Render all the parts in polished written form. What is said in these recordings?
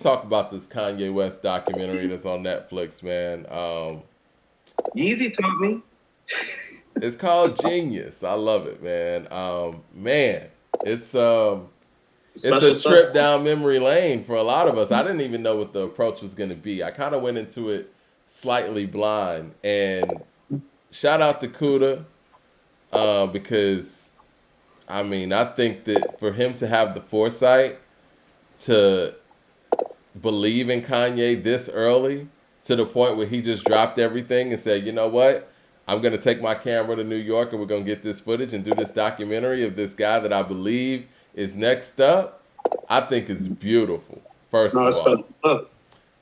talk about this Kanye West documentary that's on Netflix, man. Yeezy taught me. It's called Genius. I love it, man. Man, it's it's a Special stuff. trip down memory lane for a lot of us. I didn't even know what the approach was going to be. I kind of went into it slightly blind. And shout out to Kuda because I mean I think that for him to have the foresight to believe in Kanye this early to the point where he just dropped everything and said, you know what? I'm going to take my camera to New York and we're going to get this footage and do this documentary of this guy that I believe is next up. I think it's beautiful, first No, of it's all. special stuff.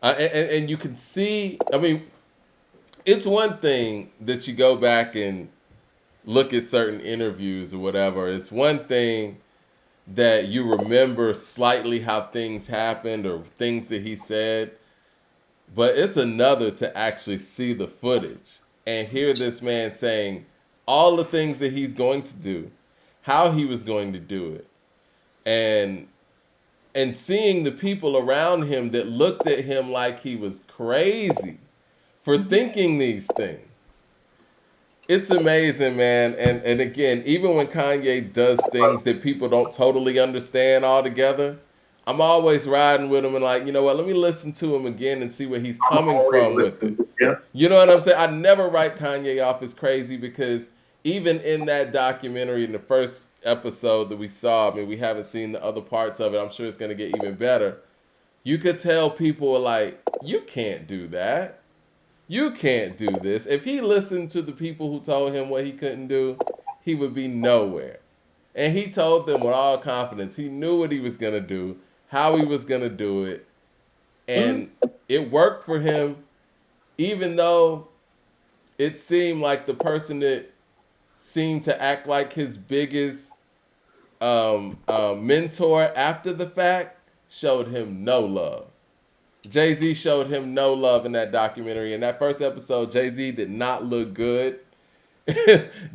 And you can see, I mean, it's one thing that you go back and look at certain interviews or whatever. It's one thing that you remember slightly how things happened or things that he said. But it's another to actually see the footage and hear this man saying all the things that he's going to do, how he was going to do it, and seeing the people around him that looked at him like he was crazy for thinking these things. It's amazing, man. And again, even when Kanye does things that people don't totally understand altogether, I'm always riding with him and like, you know what, let me listen to him again and see where he's I'm coming always from with it. listening. Yeah. You know what I'm saying? I never write Kanye off as crazy because even in that documentary, in the first episode that we saw, I mean, we haven't seen the other parts of it. I'm sure it's going to get even better. You could tell people were like, you can't do that. You can't do this. If he listened to the people who told him what he couldn't do, he would be nowhere. And he told them with all confidence. He knew what he was going to do, how he was going to do it. Hmm? And it worked for him, even though it seemed like the person that seemed to act like his biggest mentor after the fact showed him no love. Jay Z showed him no love in that documentary. In that first episode, Jay Z did not look good.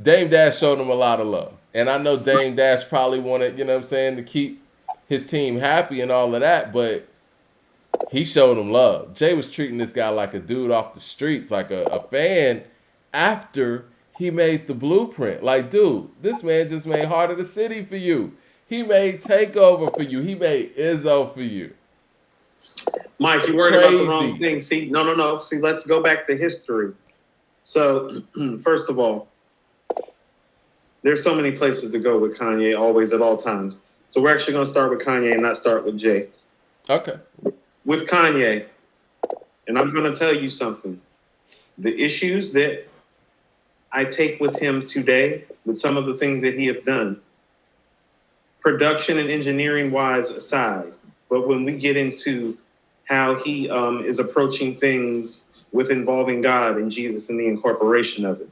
Dame Dash showed him a lot of love. And I know Dame Dash probably wanted, you know what I'm saying, to keep his team happy and all of that, but he showed him love. Jay was treating this guy like a dude off the streets, like a fan after he made the blueprint. Like, dude, this man just made Heart of the City for you. He made Takeover for you. He made Izzo for you. Mike, you're worried about the wrong Crazy. thing. See, no, no, no. See, let's go back to history. So, first of all, there's so many places to go with Kanye, always at all times. So we're actually going to start with Kanye and not start with Jay. Okay. With Kanye, and I'm going to tell you something. The issues that I take with him today, with some of the things that he have done, production and engineering wise aside, but when we get into how he is approaching things with involving God and Jesus and the incorporation of it,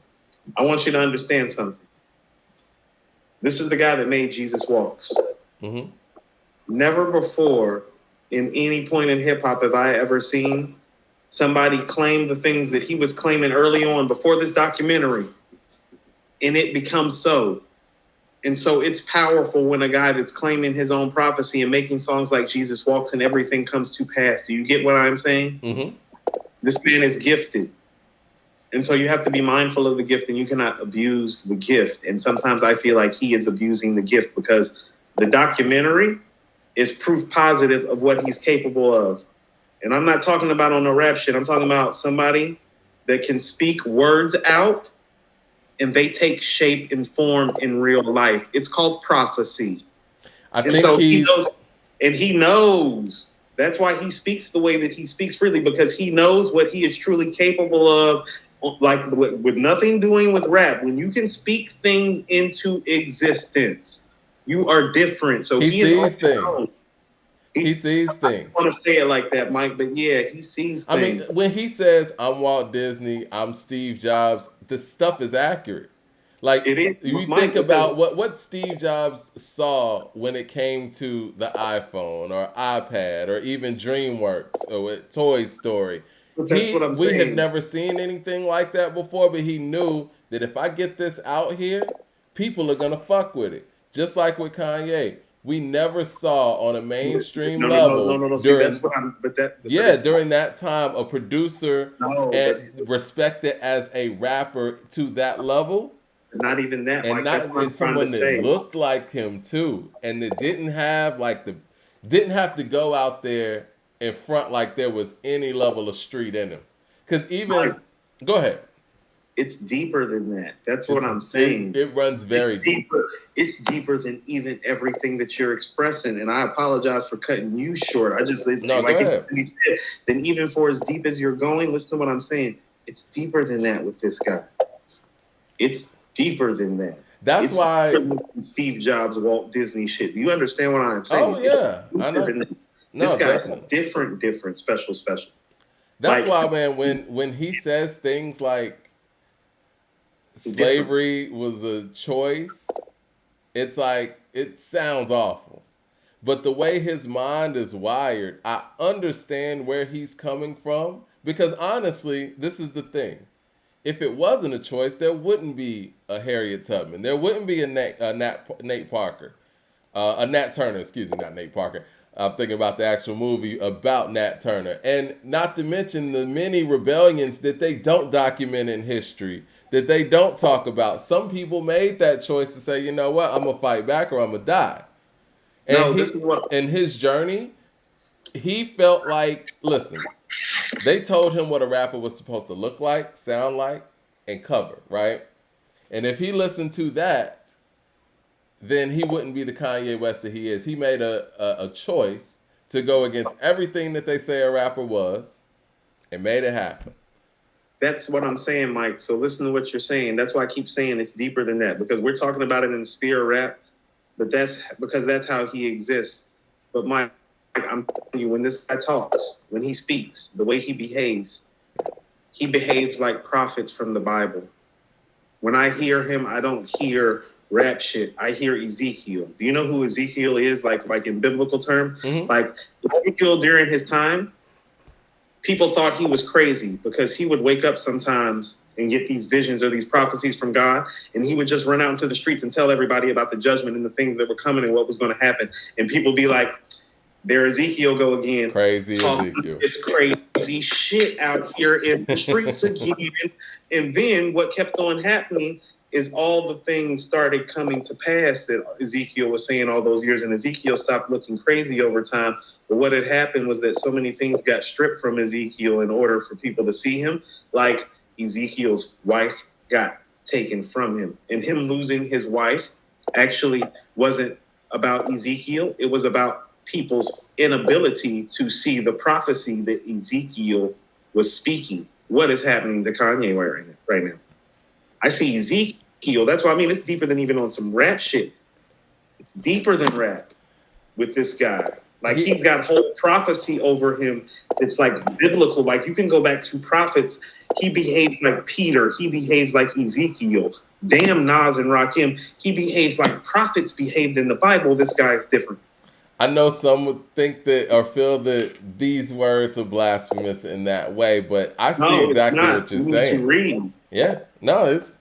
I want you to understand something. This is the guy that made Jesus Walks. Mm-hmm. Never before in any point in hip hop have I ever seen somebody claim the things that he was claiming early on before this documentary, and it becomes so. And so it's powerful when a guy that's claiming his own prophecy and making songs like Jesus Walks and everything comes to pass. Do you get what I'm saying? Mm-hmm. This man is gifted. And so you have to be mindful of the gift and you cannot abuse the gift. And sometimes I feel like he is abusing the gift because the documentary is proof positive of what he's capable of. And I'm not talking about on the rap shit. I'm talking about somebody that can speak words out and they take shape and form in real life. It's called prophecy. I And think so he he's knows, and he knows. That's why he speaks the way that he speaks freely, because he knows what he is truly capable of, like with nothing doing with rap. When you can speak things into existence, you are different. So he he is on sees his own. things. He sees I don't things. want to say it like that, Mike, but yeah, he sees I mean, things. when he says I'm Walt Disney, I'm Steve Jobs, the stuff is accurate. Like It is, you think Mike, about because what Steve Jobs saw when it came to the iPhone or iPad or even DreamWorks or with Toy Story. that's what He I'm we had saying. never seen anything like that before, but he knew that if I get this out here, people are gonna fuck with it. Just like with Kanye. we never saw on a mainstream No, no, no, no, level no, no. See, that's during, what I'm. But yeah, it's during that time, a producer no, but and it's respected as a rapper to that level, not even that, and Mike. That's not what in I'm trying to someone that say. looked like him too, and that didn't have like the didn't have to go out there in front like there was any level of street in him. Because Mike, even go ahead, it's deeper than that. That's what it's I'm it saying. it runs It's very deep. deeper. It's deeper than even everything that you're expressing. And I apologize for cutting you short. I just No, go like ahead. he said. Then even for as deep as you're going, listen to what I'm saying. It's deeper than that with this guy. It's deeper than that. That's It's why. deeper than Steve Jobs, Walt Disney shit. Do you understand what I'm Oh saying? It's yeah, I deeper know. than that. This No, guy's definitely. different, special. That's Like why, man. When he says things like different. slavery was a choice, it's like it sounds awful. But the way his mind is wired, I understand where he's coming from. Because honestly, this is the thing. If it wasn't a choice, there wouldn't be a Harriet Tubman. There wouldn't be Nate Parker. A Nat Turner, excuse me, not Nate Parker. I'm thinking about the actual movie about Nat Turner. And not to mention the many rebellions that they don't document in history, that they don't talk about. Some people made that choice to say, you know what, I'm going to fight back or I'm going to die. And No, this is what in his journey, he felt like, listen, they told him what a rapper was supposed to look like, sound like, and cover, right? And if he listened to that, then he wouldn't be the Kanye West that he is. He made a choice to go against everything that they say a rapper was and made it happen. that's what I'm saying, Mike. So listen to what you're saying. That's why I keep saying it's deeper than that because we're talking about it in the sphere of rap, but that's because that's how he exists. But Mike, I'm telling you, when this guy talks, when he speaks, the way he behaves like prophets from the Bible. When I hear him, I don't hear rap shit. I hear Ezekiel. Do you know who Ezekiel is? Like in biblical terms, Mm-hmm. like Ezekiel during his time, people thought he was crazy because he would wake up sometimes and get these visions or these prophecies from God, and he would just run out into the streets and tell everybody about the judgment and the things that were coming and what was going to happen. And people be like, there Ezekiel go again, Crazy talking Ezekiel. this crazy shit out here in the streets again. And then what kept on happening is all the things started coming to pass that Ezekiel was saying all those years, and Ezekiel stopped looking crazy over time. But what had happened was that so many things got stripped from Ezekiel in order for people to see him, like Ezekiel's wife got taken from him. And him losing his wife actually wasn't about Ezekiel, it was about people's inability to see the prophecy that Ezekiel was speaking. What is happening to Kanye right now? I see Ezekiel. That's why I mean it's deeper than even on some rap shit. It's deeper than rap with this guy. Like he's got whole prophecy over him. It's like biblical. Like you can go back to prophets. He behaves like Peter. He behaves like Ezekiel. Damn Nas and Rakim. He behaves like prophets behaved in the Bible. This guy is different. I know some would think that or feel that these words are blasphemous in that way, but I see No, it's exactly not. what you're You need to saying. read. Yeah, no, it's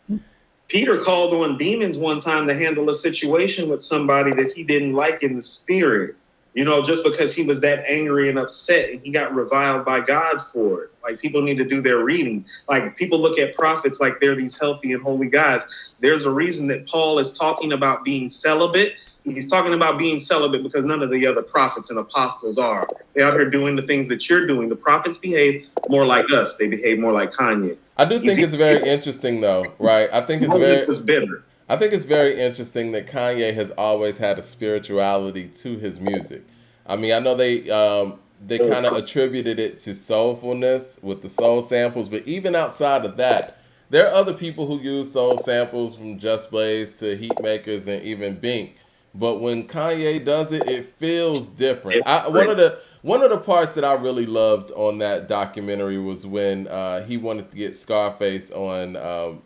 Peter called on demons one time to handle a situation with somebody that he didn't like in the spirit. You know, just because he was that angry and upset and he got reviled by God for it. Like people need to do their reading. Like people look at prophets like they're these healthy and holy guys. There's a reason that Paul is talking about being celibate. He's talking about being celibate because none of the other prophets and apostles are. They're out here doing the things that you're doing. The prophets behave more like us. They behave more like Kanye. I do think it's very interesting though, right? Moses was bitter. I think it's very interesting that Kanye has always had a spirituality to his music. I mean, I know they kind of attributed it to soulfulness with the soul samples, but even outside of that, there are other people who use soul samples from Just Blaze to Heatmakers and even Bink. But when Kanye does it, it feels different. One of the parts that I really loved on that documentary was when he wanted to get Scarface on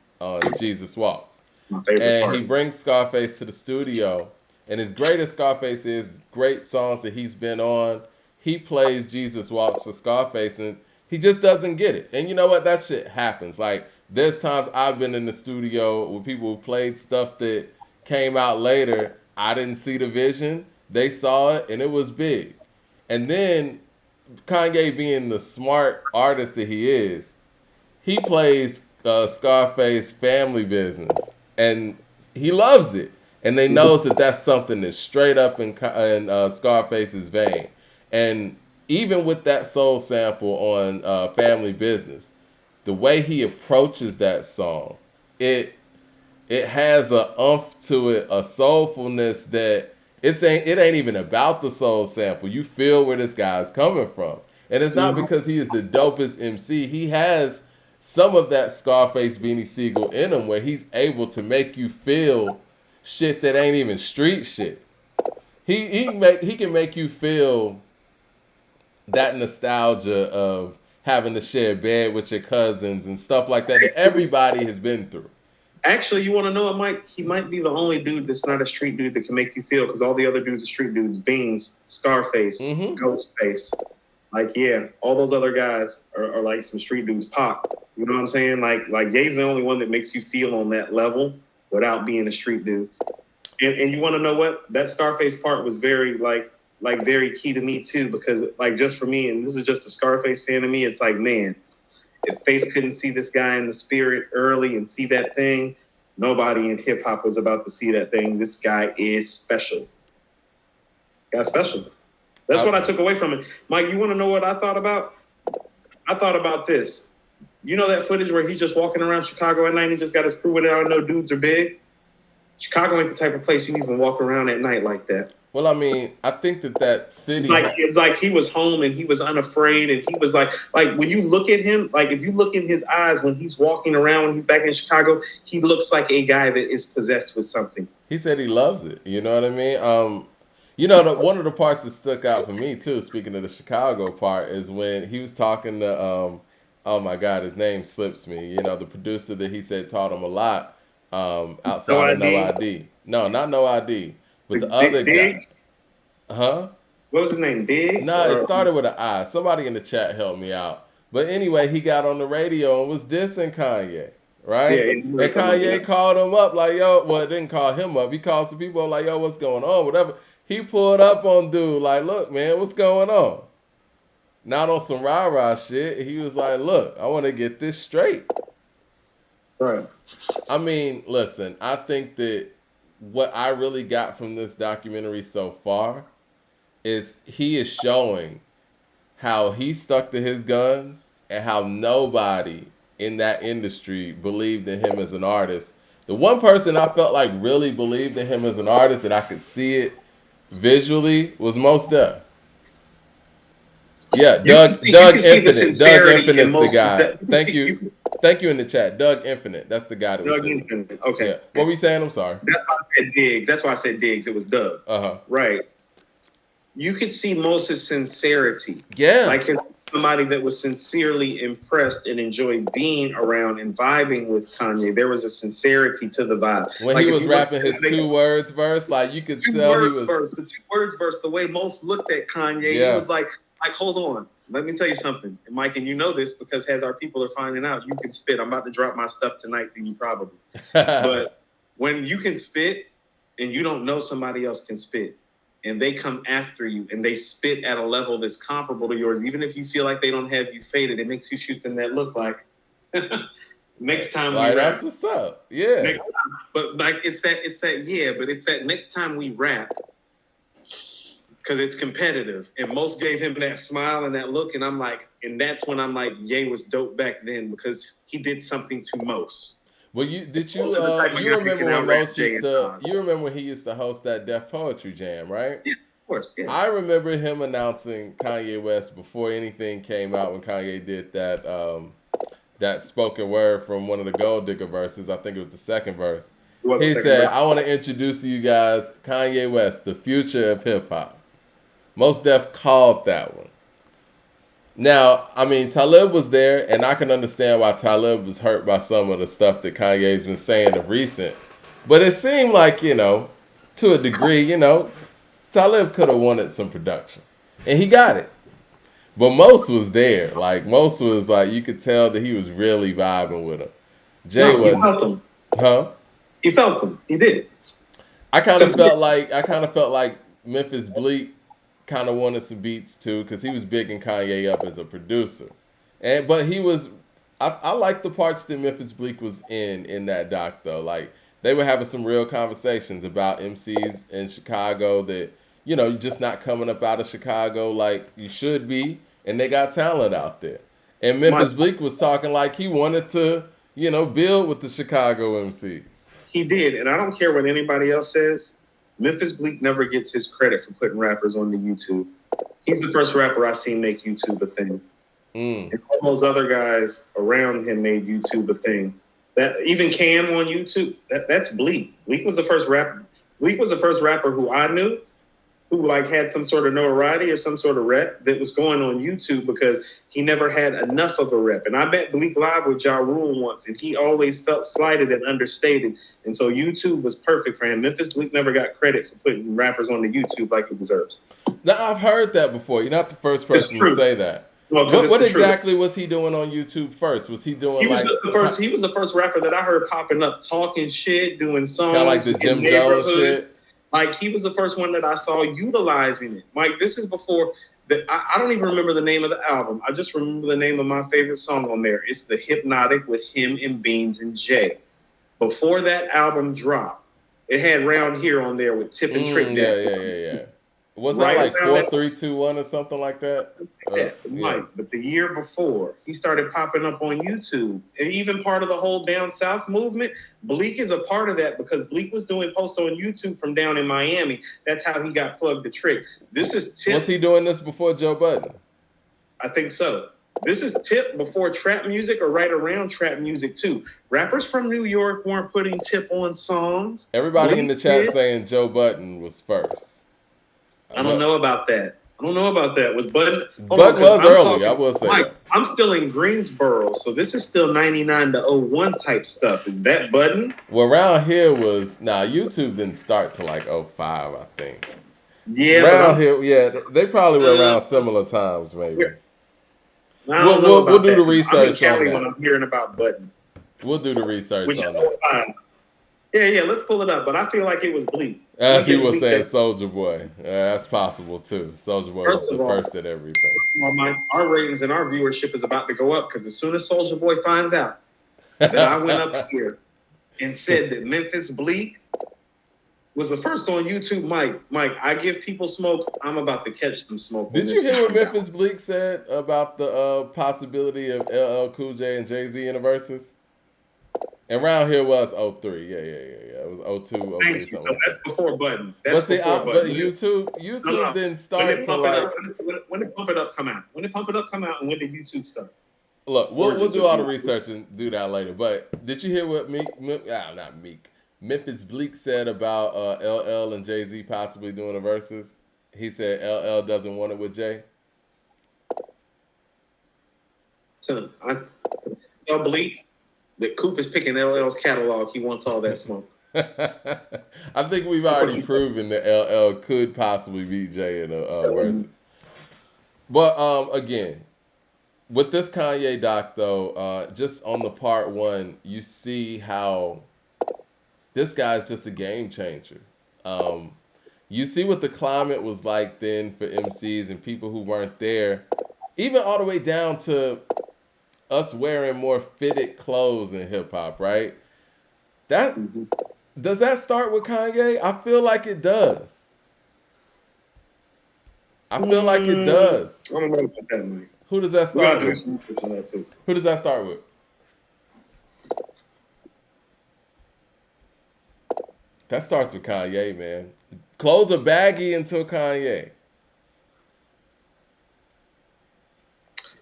Jesus Walks. It's my favorite And part. he brings Scarface to the studio. And as great as Scarface is, great songs that he's been on, he plays Jesus Walks for Scarface and he just doesn't get it. And you know what? That shit happens. Like, there's times I've been in the studio with people who played stuff that came out later. I didn't see the vision. They saw it and it was big. And then Kanye, being the smart artist that he is, he plays Scarface Family Business, and he loves it. And they knows that that's something that's straight up in Scarface's vein. And even with that soul sample on Family Business, the way he approaches that song, it has a umph to it, a soulfulness that it ain't even about the soul sample. You feel where this guy's coming from. And it's not because he is the dopest MC. He has some of that Scarface Beanie Siegel in him where he's able to make you feel shit that ain't even street shit. He can make you feel that nostalgia of having to share bed with your cousins and stuff like that everybody has been through. Actually, you want to know, he might be the only dude that's not a street dude that can make you feel, because all the other dudes are street dudes. Beans, Scarface, Ghostface. Like, yeah, all those other guys are like some street dudes. Pop, you know what I'm saying? Like Ye's the only one that makes you feel on that level without being a street dude. And you want to know what? That Scarface part was very very key to me too, because like just for me, and this is just a Scarface fan of me, it's like, man, if Face couldn't see this guy in the spirit early and see that thing, nobody in hip hop was about to see that thing. This guy is special. Guy's special. That's what I took away from it. Mike, you want to know what I thought about? I thought about this. You know that footage where he's just walking around Chicago at night and he just got his crew with it? I don't know, dudes are big. Chicago ain't the type of place you even walk around at night like that. Well, I mean, I think that city... It's like he was home and he was unafraid, and he was like when you look at him, like if you look in his eyes when he's walking around, when he's back in Chicago, he looks like a guy that is possessed with something. He said he loves it. You know what I mean? One of the parts that stuck out for me too, speaking of the Chicago part, is when he was talking to, oh my God, his name slips me. The producer that he said taught him a lot outside of No ID. No, not No ID. But the other guy. Huh? What was his name? Diggs? No, it started with an I. Somebody in the chat helped me out. But anyway, he got on the radio and was dissing Kanye, right? Yeah, and Kanye called him up like, yo, well, it didn't call him up. He called some people like, yo, what's going on? Whatever. He pulled up on dude like, look, man, what's going on? Not on some rah-rah shit. He was like, look, I want to get this straight. Right. I mean, listen, I think that what I really got from this documentary so far is he is showing how he stuck to his guns and how nobody in that industry believed in him as an artist. The one person I felt like really believed in him as an artist that I could see it visually was Mos Def. Yeah, Doug Infinite. Doug Infinite's the guy. Thank you in the chat. Doug Infinite. That's the guy that was Infinite. Okay. Yeah. What were we saying? I'm sorry. That's why I said Diggs. It was Doug. Right. You could see Moses' sincerity. Yeah. Like somebody that was sincerely impressed and enjoyed being around and vibing with Kanye. There was a sincerity to the vibe. When he was rapping his 2 words verse, like you could tell he was... The 2 words verse, the way Mos looked at Kanye, he was like, hold on. Let me tell you something. And Mike, and you know this because as our people are finding out, you can spit. I'm about to drop my stuff tonight to you probably. But when you can spit and you don't know somebody else can spit, and they come after you and they spit at a level that's comparable to yours, even if you feel like they don't have you faded, it makes you shoot them that look like next time we rap. That's what's up. Yeah. Next time, but like it's that next time we rap, because it's competitive. And Mos gave him that smile and that look, and that's when I'm like, Ye was dope back then because he did something to Mos. Well, you remember when Mos you remember when he used to host that Def Poetry Jam, right? Yeah, of course, yes. I remember him announcing Kanye West before anything came out when Kanye did that spoken word from one of the Gold Digger verses. I think it was the second verse. He said, I want to introduce to you guys Kanye West, the future of hip hop. Mos Def called that one. Now, I mean, Talib was there, and I can understand why Talib was hurt by some of the stuff that Kanye's been saying of recent. But it seemed like, to a degree, Talib could have wanted some production. And he got it. But Mos was there. Like, Mos was like, you could tell that he was really vibing with him. Jay wasn't. He felt him. Huh? He felt him. He did. I kind of felt like Memphis Bleak kind of wanted some beats too because he was bigging Kanye up as a producer, but he was. I like the parts that Memphis Bleak was in that doc though. Like they were having some real conversations about MCs in Chicago that you're just not coming up out of Chicago like you should be, and they got talent out there. And My, Memphis Bleak was talking like he wanted to build with the Chicago MCs. he did, and I don't care what anybody else says. Memphis Bleak never gets his credit for putting rappers on the YouTube. He's the first rapper I seen make YouTube a thing. And all those other guys around him made YouTube a thing. That even Cam on YouTube, that's Bleak. Bleak was the first rapper. Bleak was the first rapper who I knew who like had some sort of notoriety or some sort of rep that was going on YouTube because he never had enough of a rep. And I met Bleak live with Ja Rule once, and he always felt slighted and understated. And so YouTube was perfect for him. Memphis Bleak never got credit for putting rappers on the YouTube like he deserves. Now I've heard that before. You're not the first person to say that. Well, what exactly was he doing on YouTube first? Was he doing He was the first rapper that I heard popping up, talking shit, doing songs, kind of like the Jim Jones shit? Like he was the first one that I saw utilizing it. Like this is before that. I don't even remember the name of the album. I just remember the name of my favorite song on there. It's the Hypnotic with him and Beans and Jay. Before that album dropped, it had Round Here on there with Tip and Trick. Yeah. Was that like 4, 3, 2, 1 or something like that? Yeah. But the year before, he started popping up on YouTube. And even part of the whole Down South movement, Bleak is a part of that because Bleak was doing posts on YouTube from down in Miami. That's how he got plugged the Trick. This is Tip. Was he doing this before Joe Budden? I think so. This is Tip before trap music or right around trap music too. Rappers from New York weren't putting Tip on songs. Everybody in the chat saying Joe Budden was first. I don't know about that. Was Bud? Bud was early. I will say that. I'm still in Greensboro, so this is still 99 to 01 type stuff. Is that Budden? Well, around here was YouTube didn't start till like 05, I think. Yeah, around here, they probably were around similar times, maybe. We'll do the research on that. When I'm hearing about Budden. We'll do the research on that. Yeah, let's pull it up. But I feel like it was Bleak. People were saying Soulja Boy. That's possible too. Soulja Boy was the first at everything. Our ratings and our viewership is about to go up because as soon as Soulja Boy finds out that I went up here and said that Memphis Bleak was the first on YouTube, Mike, I give people smoke. I'm about to catch them smoke. Did you hear what Memphis Bleak said about the possibility of LL Cool J and Jay-Z in the verses? Around here was 03. Yeah. It was 02, 03, something like that's before Budden. But YouTube didn't start to like... When did Pump It Up come out? And when did YouTube start? Look, we'll do all the research and do that later. But did you hear what Memphis Bleak said about LL and Jay-Z possibly doing the verses? He said LL doesn't want it with Jay. So I tell Bleak that Coop is picking LL's catalog. He wants all that smoke. I think we've already proven that LL could possibly beat Jay in the verses. But again, with this Kanye doc though, just on the part one, you see how this guy's just a game changer. You see what the climate was like then for MCs and people who weren't there, even all the way down to us wearing more fitted clothes in hip hop, right? Does that start with Kanye? I feel like it does. I don't know about that, Mike. Who does that start with? Who does that start with? That starts with Kanye, man. Clothes are baggy until Kanye.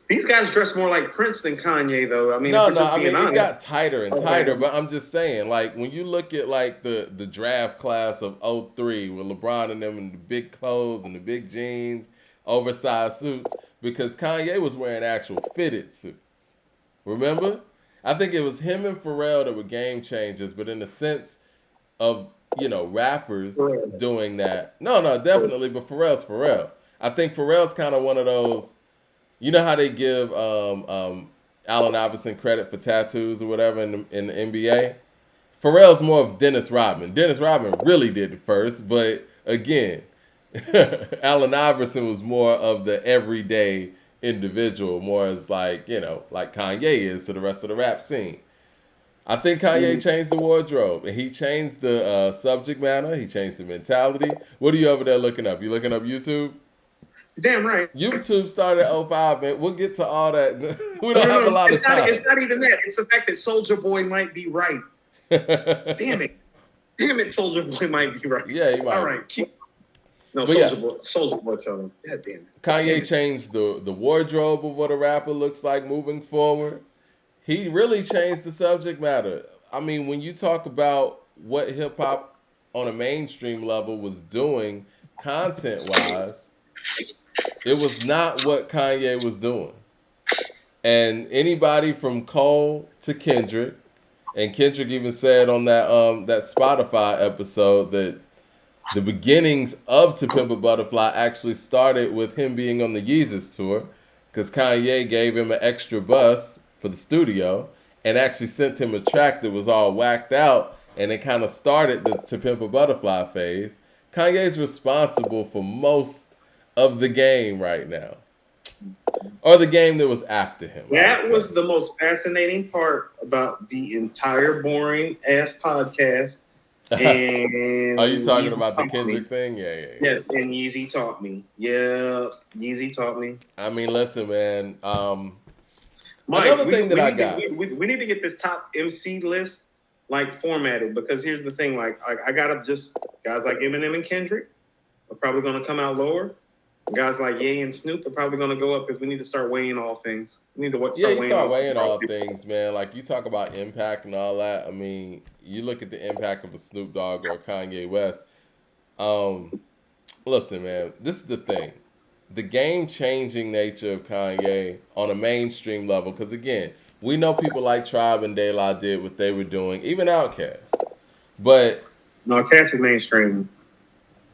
These guys dress more like Prince than Kanye, though. I mean, it got tighter and tighter. But I'm just saying, like, when you look at like the draft class of 03 with LeBron and them in the big clothes and the big jeans, oversized suits, because Kanye was wearing actual fitted suits. Remember? I think it was him and Pharrell that were game changers, but in the sense of, rappers doing that. No, definitely. But Pharrell's Pharrell. I think Pharrell's kind of one of those. You know how they give Allen Iverson credit for tattoos or whatever in the NBA? Pharrell's more of Dennis Rodman. Dennis Rodman really did it first, but again, Allen Iverson was more of the everyday individual, more as like, like Kanye is to the rest of the rap scene. I think Kanye changed the wardrobe, and he changed the subject matter. He changed the mentality. What are you over there looking up? You looking up YouTube? Damn right. YouTube started at '05, man. We'll get to all that. We No, don't no, have a no. lot of time. It's not even that. It's the fact that Soldier Boy might be right. Damn it. Damn it, Soldier Boy might be right. Yeah, he might. All right. No, Soldier Boy tell him. God damn it. Kanye changed the wardrobe of what a rapper looks like moving forward. He really changed the subject matter. I mean, when you talk about what hip hop on a mainstream level was doing content wise, it was not what Kanye was doing. And anybody from Cole to Kendrick, and Kendrick even said on that Spotify episode that the beginnings of To Pimp a Butterfly actually started with him being on the Yeezus tour, because Kanye gave him an extra bus for the studio and actually sent him a track that was all whacked out, and it kind of started the To Pimp a Butterfly phase. Kanye's responsible for most of the game right now, or the game that was after him. That was the most fascinating part about the entire boring ass podcast. And are you talking about the Kendrick thing? Yeah. Yes, and Yeezy taught me. Yeah, Yeezy taught me. I mean, listen, man. Mike, another thing that I got. We need to get this top MC list like formatted, because here's the thing: like I gotta just guys like Eminem and Kendrick are probably gonna come out lower. Guys like Ye and Snoop are probably going to go up because we need to start weighing all things. We need to start weighing all things, man. Like, you talk about impact and all that. I mean, you look at the impact of a Snoop Dogg or Kanye West. Listen, man, this is the thing. The game-changing nature of Kanye on a mainstream level, because, again, we know people like Tribe and De La did what they were doing, even Outkast. But... No, Cass is mainstream.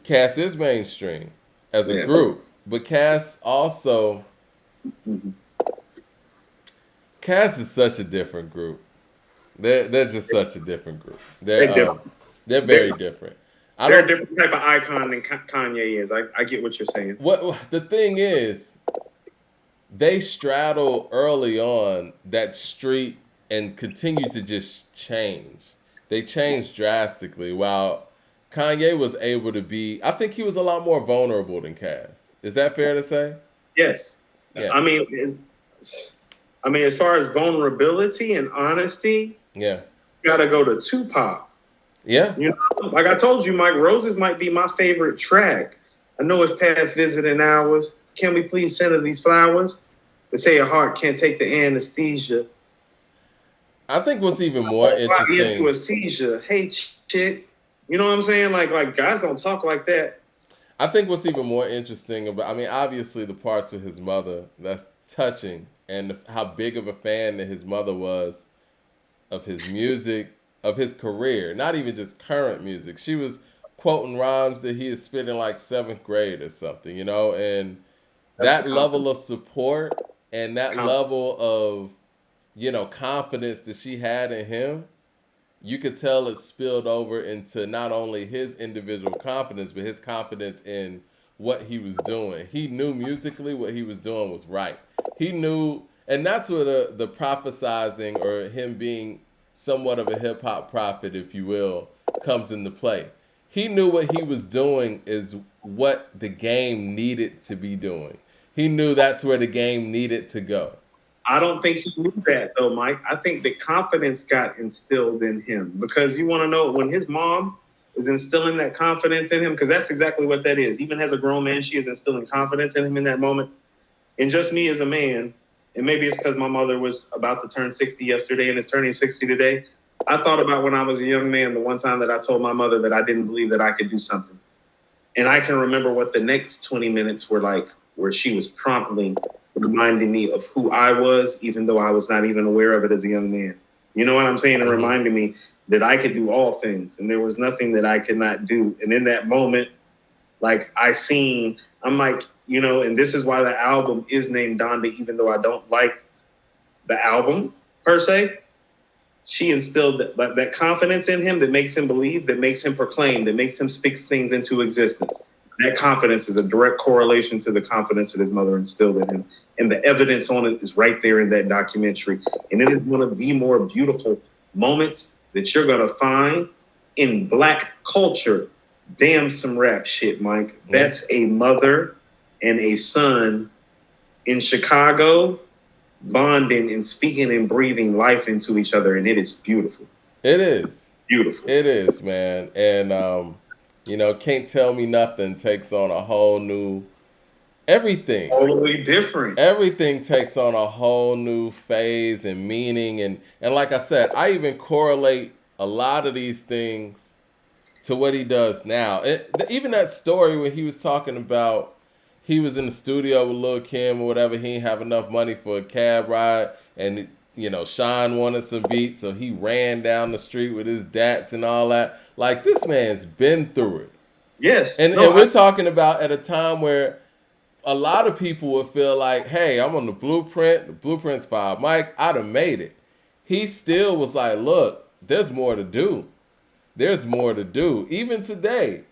Cass is mainstream as a group. But Cass also... Cass is such a different group. They're just such a different group. They're very different. They're a different type of icon than Kanye is. I get what you're saying. What the thing is, they straddle early on that street and continue to just change. They changed drastically, while Kanye was able to be... I think he was a lot more vulnerable than Cass. Is that fair to say? Yes. Yeah. I mean, as far as vulnerability and honesty, you gotta go to Tupac. Yeah. You know, like I told you, Mike, Roses might be my favorite track. I know it's past visiting hours. Can we please send her these flowers? They say your heart can't take the anesthesia. I think what's even more interesting... into a seizure. Hey, chick. You know what I'm saying? Like guys don't talk like that. I think what's even more interesting about... I mean, obviously the parts with his mother, that's touching. And how big of a fan that his mother was of his music, of his career. Not even just current music. She was quoting rhymes that he had spit in like 7th grade or something, you know? And that level of support and that level of, confidence that she had in him, you could tell it spilled over into not only his individual confidence, but his confidence in what he was doing. He knew musically what he was doing was right. He knew, and that's where the prophesizing, or him being somewhat of a hip-hop prophet, if you will, comes into play. He knew what he was doing is what the game needed to be doing. He knew that's where the game needed to go. I don't think he knew that, though, Mike. I think the confidence got instilled in him, because you want to know, when his mom is instilling that confidence in him, because that's exactly what that is. Even as a grown man, she is instilling confidence in him in that moment. And just me as a man, and maybe it's because my mother was about to turn 60 yesterday and is turning 60 today. I thought about when I was a young man, the one time that I told my mother that I didn't believe that I could do something. And I can remember what the next 20 minutes were like, where she was promptly reminding me of who I was, even though I was not even aware of it as a young man. You know what I'm saying? And reminding me that I could do all things, and there was nothing that I could not do. And in that moment, like I'm like, and this is why the album is named Donda, even though I don't like the album per se. She instilled that confidence in him that makes him believe, that makes him proclaim, that makes him speak things into existence. That confidence is a direct correlation to the confidence that his mother instilled in him. And the evidence on it is right there in that documentary. And it is one of the more beautiful moments that you're going to find in Black culture. Damn, some rap shit, Mike. That's a mother and a son in Chicago bonding and speaking and breathing life into each other. And it is beautiful. It is. Beautiful. It is, man. And Can't Tell Me Nothing takes on a whole new everything. Totally different. Everything takes on a whole new phase and meaning, and like I said, I even correlate a lot of these things to what he does now. Even that story when he was talking about he was in the studio with Lil Kim or whatever, he didn't have enough money for a cab ride, and Sean wanted some beats, so he ran down the street with his dats and all that. Like, this man's been through it. Yes. And we're talking about at a time where a lot of people would feel like, hey, I'm on the blueprint. The blueprint's 5 mics. I'd have made it. He still was like, look, there's more to do. There's more to do. Even today.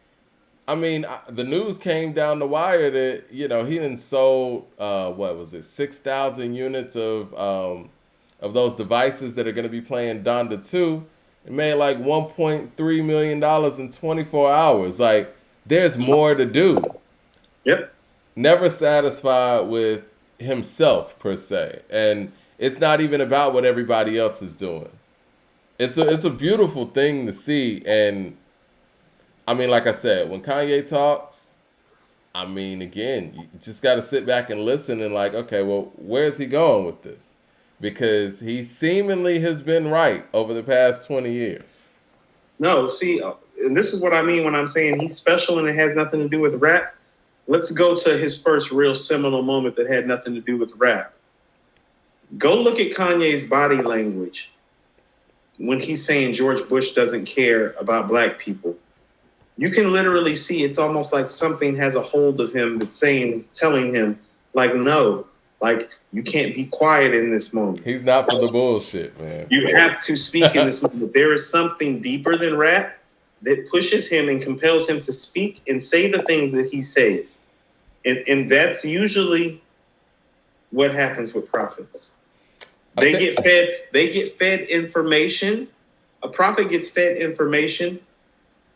I mean, the news came down the wire that, he done sold, 6,000 units of those devices that are going to be playing Donda 2. It made like $1.3 million in 24 hours. Like, there's more to do. Yep. Never satisfied with himself per se, and it's not even about what everybody else is doing. It's a beautiful thing to see, and I mean, like I said, when Kanye talks, I mean, again, you just got to sit back and listen and like, okay, well, where's he going with this? Because he seemingly has been right over the past 20 years. No, see, and this is what I mean when I'm saying he's special and it has nothing to do with rap. Let's go to his first real seminal moment that had nothing to do with rap. Go look at Kanye's body language when he's saying George Bush doesn't care about Black people. You can literally see it's almost like something has a hold of him that's telling him, like, no, like, you can't be quiet in this moment. He's not for the bullshit, man. You have to speak in this moment. There is something deeper than rap that pushes him and compels him to speak and say the things that he says. And that's usually what happens with prophets. They get fed information. A prophet gets fed information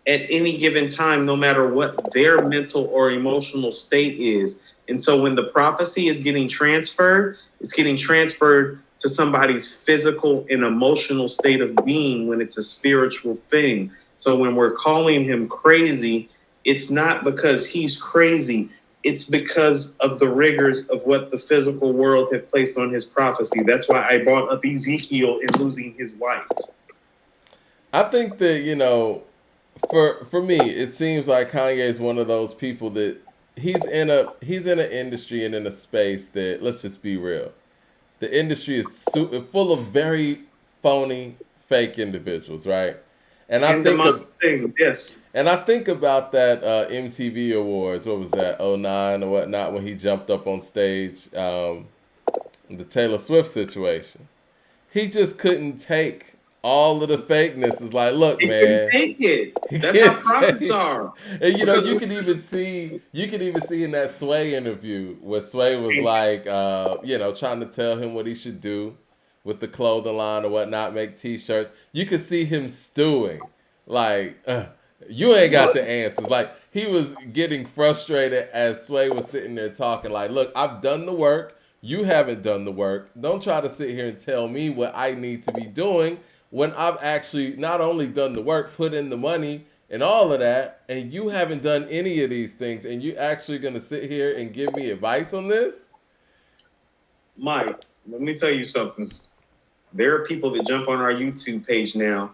at any given time, no matter what their mental or emotional state is. And so when the prophecy is getting transferred, it's getting transferred to somebody's physical and emotional state of being when it's a spiritual thing. So when we're calling him crazy, it's not because he's crazy. It's because of the rigors of what the physical world have placed on his prophecy. That's why I brought up Ezekiel and losing his wife. I think that, for me, it seems like Kanye is one of those people that he's in an industry and in a space that, let's just be real, the industry is full of very phony, fake individuals, right? And I think about that MTV Awards. What was that? 2009 or whatnot, when he jumped up on stage, the Taylor Swift situation. He just couldn't take all of the fakeness. Is like, look, man, take it. That's how prophets are. And you can even see in that Sway interview where Sway was like, trying to tell him what he should do with the clothing line or whatnot, make T-shirts. You could see him stewing, like, you ain't got the answers. Like, he was getting frustrated as Sway was sitting there talking like, look, I've done the work. You haven't done the work. Don't try to sit here and tell me what I need to be doing when I've actually not only done the work, put in the money and all of that, and you haven't done any of these things, and you actually going to sit here and give me advice on this? Mike, let me tell you something. There are people that jump on our YouTube page now,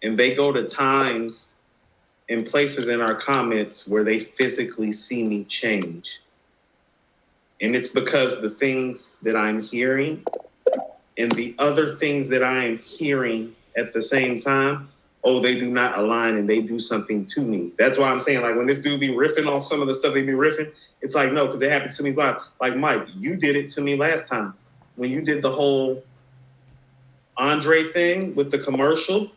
and they go to times and places in our comments where they physically see me change. And it's because the things that I'm hearing and the other things that I am hearing at the same time, they do not align and they do something to me. That's why I'm saying, like, when this dude be riffing off some of the stuff they be riffing, it's like, no, because it happened to me live. Like, Mike, you did it to me last time when you did the whole Andre thing with the commercial.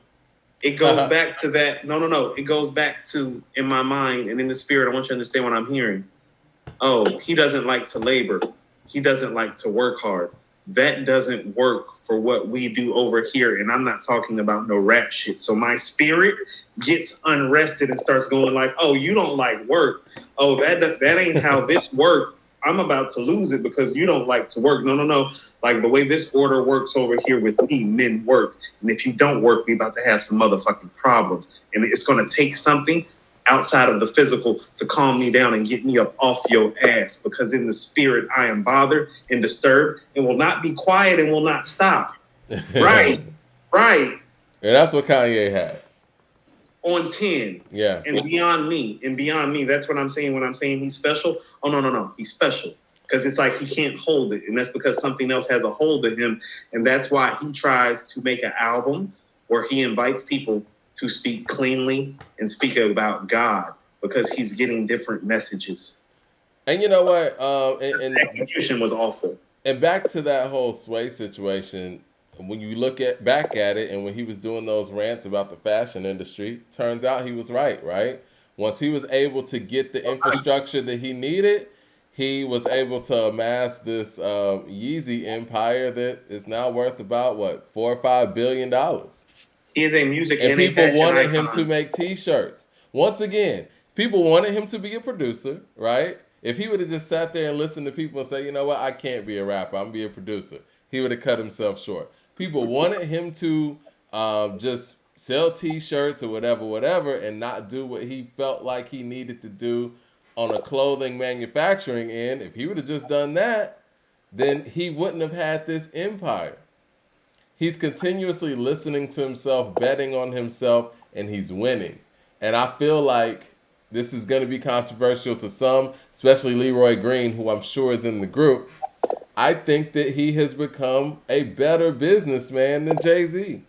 it goes back to that. No. It goes back to, in my mind and in the spirit, I want you to understand what I'm hearing. Oh, he doesn't like to labor. He doesn't like to work hard. That doesn't work for what we do over here. And I'm not talking about no rap shit. So my spirit gets unrested and starts going like, oh, you don't like work. Oh, that ain't how this works. I'm about to lose it because you don't like to work. No. Like the way this order works over here with me, men work. And if you don't work, we about to have some motherfucking problems. And it's going to take something outside of the physical to calm me down and get me up off your ass, because in the spirit I am bothered and disturbed and will not be quiet and will not stop. Right. And that's what Kanye has. On 10. Yeah. And beyond me. That's what I'm saying when I'm saying he's special. Oh, no. He's special. Because it's like he can't hold it. And that's because something else has a hold of him. And that's why he tries to make an album where he invites people to speak cleanly and speak about God, because he's getting different messages. And you know what? And execution was awful. And back to that whole Sway situation, when you look back at it, and when he was doing those rants about the fashion industry, turns out he was right? Once he was able to get the infrastructure that he needed, he was able to amass this Yeezy empire that is now worth about $4 or $5 billion. He is a music and people wanted him to make T-shirts. Once again, people wanted him to be a producer, right? If he would have just sat there and listened to people and say, you know what, I can't be a rapper, I'm gonna be a producer, he would have cut himself short. People wanted him to just sell T-shirts or whatever, and not do what he felt like he needed to do on a clothing manufacturing end. If he would have just done that, then he wouldn't have had this empire. He's continuously listening to himself, betting on himself, and he's winning. And I feel like this is going to be controversial to some, especially Leroy Green, who I'm sure is in the group. I think that he has become a better businessman than Jay-Z.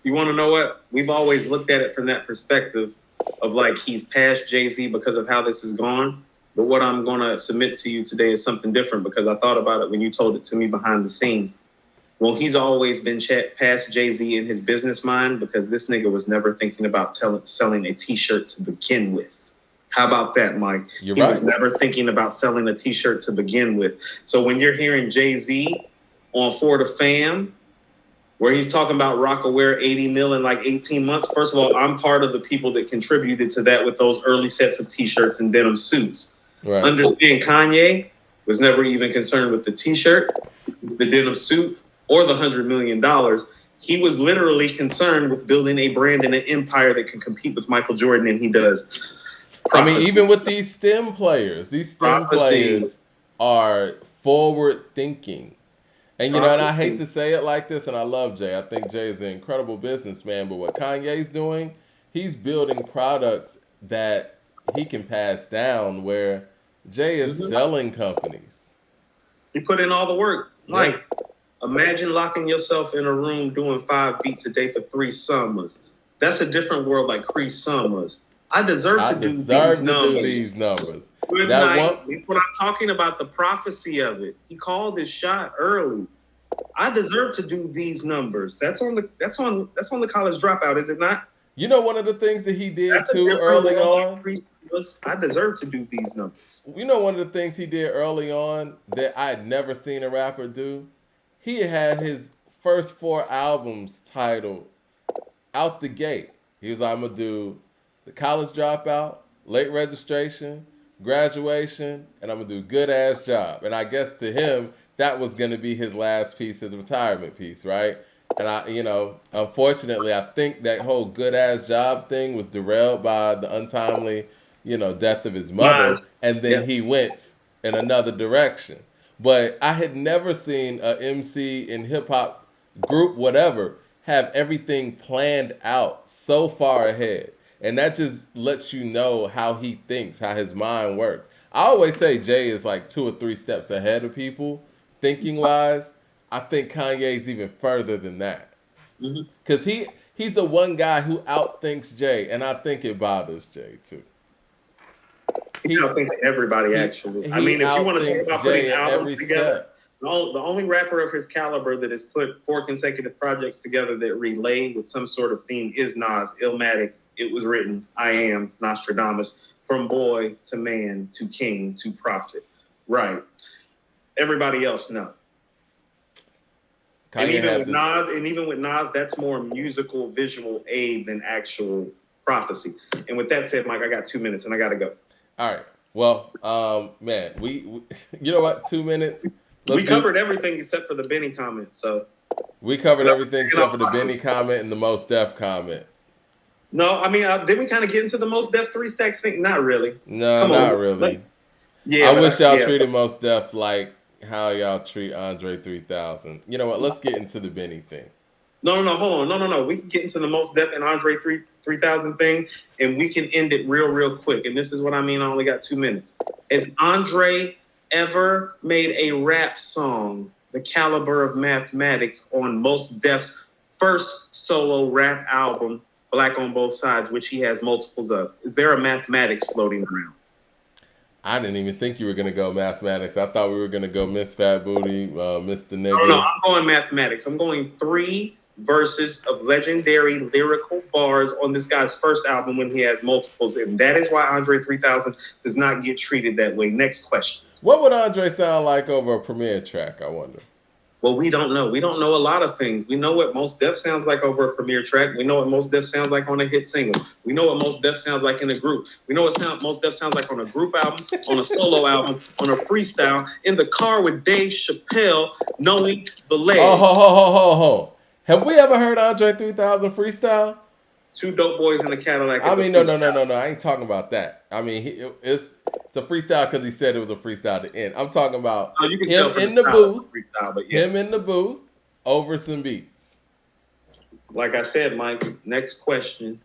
You want to know what? We've always looked at it from that perspective of like he's past Jay-Z because of how this has gone. But what I'm going to submit to you today is something different, because I thought about it when you told it to me behind the scenes. Well, he's always been past Jay-Z in his business mind, because this nigga was never thinking about selling a T-shirt to begin with. How about that, Mike? He was never thinking about selling a T-shirt to begin with. So when you're hearing Jay-Z on For the Fam, where he's talking about Rockaware 80 mil in like 18 months, first of all, I'm part of the people that contributed to that with those early sets of T-shirts and denim suits. Right. Understand, Kanye was never even concerned with the T-shirt, the denim suit, or the $100 million. He was literally concerned with building a brand and an empire that can compete with Michael Jordan, and he does. Prophecy. I mean, even with these STEM players are forward thinking. And, you know, and I hate to say it like this, and I love Jay. I think Jay is an incredible businessman, but what Kanye's doing, he's building products that he can pass down, where Jay is selling companies. He put in all the work. Like, imagine locking yourself in a room doing 5 beats a day for 3 summers. That's a different world like 3 summers. I deserve to do these numbers. Good night. That's what I'm talking about, the prophecy of it. He called his shot early. I deserve to do these numbers. That's on the College Dropout, is it not? You know, one of the things that he did too early on. I deserve to do these numbers. You know, one of the things he did early on that I had never seen a rapper do. He had his first 4 albums titled out the gate. He was like, I'm going to do The College Dropout, Late Registration, Graduation, and I'm going to do Good Ass Job. And I guess to him, that was going to be his last piece, his retirement piece, right? And unfortunately, I think that whole Good Ass Job thing was derailed by the untimely, death of his mother. And then he went in another direction. But I had never seen a MC in hip hop group, whatever, have everything planned out so far ahead. And that just lets you know how he thinks, how his mind works. I always say Jay is like 2 or 3 steps ahead of people, thinking wise. I think Kanye's even further than that. Because he's the one guy who outthinks Jay, and I think it bothers Jay too. He outthinks everybody, actually. I mean, if you want to talk about putting albums together, The only rapper of his caliber that has put 4 consecutive projects together that relay with some sort of theme is Nas. Illmatic, It Was Written, I Am, Nostradamus, From Boy to Man to King to Prophet. Right. Everybody else, no. And even with Nas, that's more musical, visual aid than actual prophecy. And with that said, Mike, I got 2 minutes and I got to go. All right. Well, man, we you know what? 2 minutes. We covered everything except for the Benny comment. So we covered everything except for the Benny comment and the Mos Def comment. No, I mean, did we kind of get into the Mos Def 3 Stacks thing? Not really. No, not really. I wish y'all treated Mos Def like how y'all treat Andre 3000. You know what? Let's get into the Benny thing. No, hold on. No. We can get into the Mos Def and Andre 3000 thing, and we can end it real quick. And this is what I mean. I only got 2 minutes. Has Andre ever made a rap song the caliber of Mathematics on Mos Def's first solo rap album, Black on Both Sides, which he has multiples of? Is there a Mathematics floating around? I didn't even think you were going to go Mathematics. I thought we were going to go Miss Fat Booty, Mr. Nigga. No, I'm going Mathematics. I'm going 3 verses of legendary lyrical bars on this guy's first album when he has multiples. And that is why Andre 3000 does not get treated that way. Next question. What would Andre sound like over a Premiere track, I wonder? Well, we don't know. We don't know a lot of things. We know what Mos Def sounds like over a Premiere track. We know what Mos Def sounds like on a hit single. We know what Mos Def sounds like in a group. We know what Mos Def sounds like on a group album, on a solo album, on a freestyle, in the car with Dave Chappelle, knowing the leg. Oh. Have we ever heard Andre 3000 freestyle? 2 dope boys in a Cadillac. I mean, no. I ain't talking about that. I mean, it's a freestyle because he said it was a freestyle to end. I'm talking about him in the booth. Him in the booth over some beats. Like I said, Mike, next question.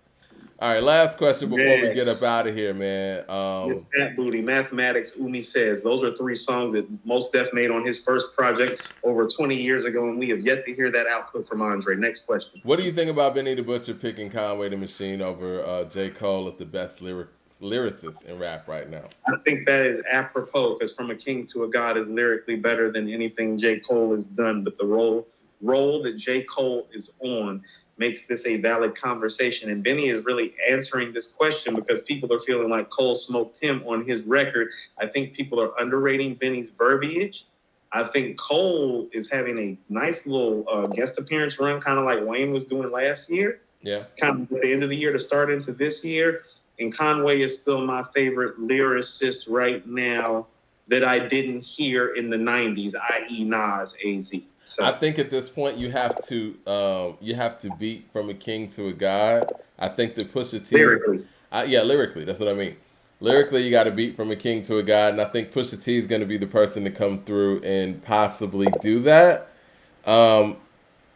All right, last question before we get up out of here, man. Miss Fat Booty, Mathematics, Umi Says. Those are 3 songs that Mos Def made on his first project over 20 years ago, and we have yet to hear that output from Andre. Next question. What do you think about Benny the Butcher picking Conway the Machine over J. Cole as the best lyricist in rap right now? I think that is apropos, because From a King to a God is lyrically better than anything J. Cole has done, but the role that J. Cole is on makes this a valid conversation. And Benny is really answering this question because people are feeling like Cole smoked him on his record. I think people are underrating Benny's verbiage. I think Cole is having a nice little guest appearance run, kind of like Wayne was doing last year. Yeah. Kind of at the end of the year to start into this year. And Conway is still my favorite lyricist right now that I didn't hear in the 90s, i.e. Nas, AZ. So I think at this point you have to beat From a King to a God. I think that Pusha T lyrically. Lyrically, that's what I mean. Lyrically, you got to beat From a King to a God, and I think Pusha T is going to be the person to come through and possibly do that. I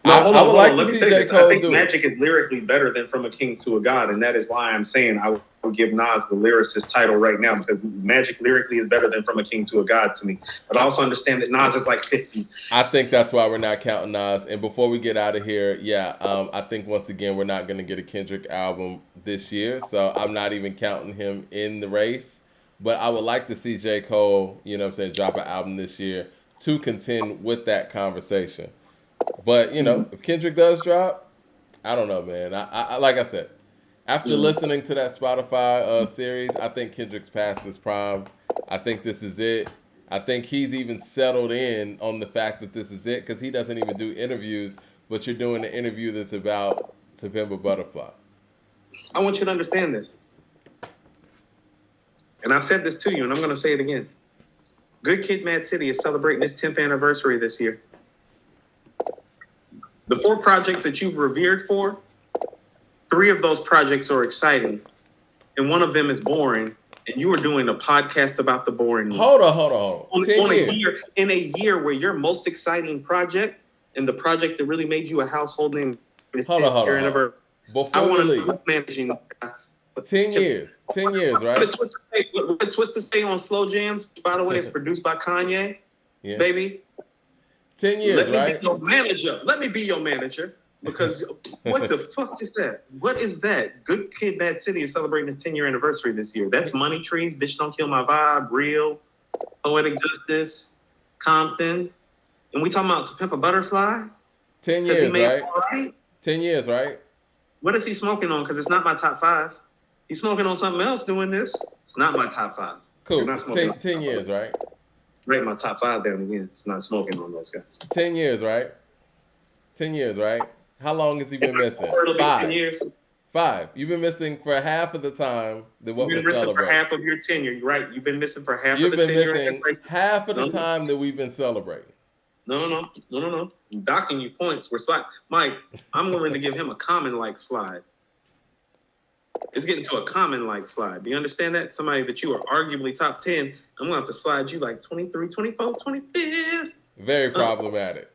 would like to see J. Cole do it. I think Magic is lyrically better than From a King to a God, and that is why I'm saying I would give Nas the lyricist title right now, because Magic lyrically is better than From a King to a God to me. But I also understand that Nas is like 50. I think that's why we're not counting Nas. And before we get out of here, I think once again we're not going to get a Kendrick album this year, so I'm not even counting him in the race. But I would like to see J. Cole, drop an album this year to contend with that conversation. But, if Kendrick does drop, I don't know, man. I like I said, after listening to that Spotify series, I think Kendrick's past his prime. I think this is it. I think he's even settled in on the fact that this is it, because he doesn't even do interviews, but you're doing an interview that's about To Pimp a Butterfly. I want you to understand this. And I've said this to you, and I'm going to say it again. Good Kid, Mad City is celebrating its 10th anniversary this year. The 4 projects that you've revered for, 3 of those projects are exciting, and 1 of them is boring, and you are doing a podcast about the boring. Hold on. In a year where your most exciting project and the project that really made you a household name is 10th year anniversary. Before we leave, managing 10 years, right? What Twist to Stay on Slow Jams, by the way, is produced by Kanye, baby. 10 years, right? Let me be your manager. Because what the fuck is that? What is that? Good Kid, Mad City is celebrating its 10-year anniversary this year. That's Money Trees, Bitch Don't Kill My Vibe, Real, Poetic Justice, Compton. And we talking about To Pimp a Butterfly? 10 Because he years, made right? it all right? 10 years, right? What is he smoking on? Because it's not my top 5. He's smoking on something else doing this. It's not my top 5. You're Cool. not It's smoking 10 years, right? Rate my top 5 down again. It's not smoking on those guys. 10 years, right? 10 years, right? How long has he been missing? It'll be 10 years. 5. You've been missing for half of the time that what You've we're been missing for celebrating. half of your tenure. You're right. You've been missing for half You've of the been tenure. missing half of the time that we've been celebrating. No. I'm docking you points. We're slide. Mike, I'm willing to give him a common like slide. It's getting to a common like slide. Do you understand that? Somebody that you are arguably top 10, I'm going to have to slide you like 23, 24, 25th. Very problematic.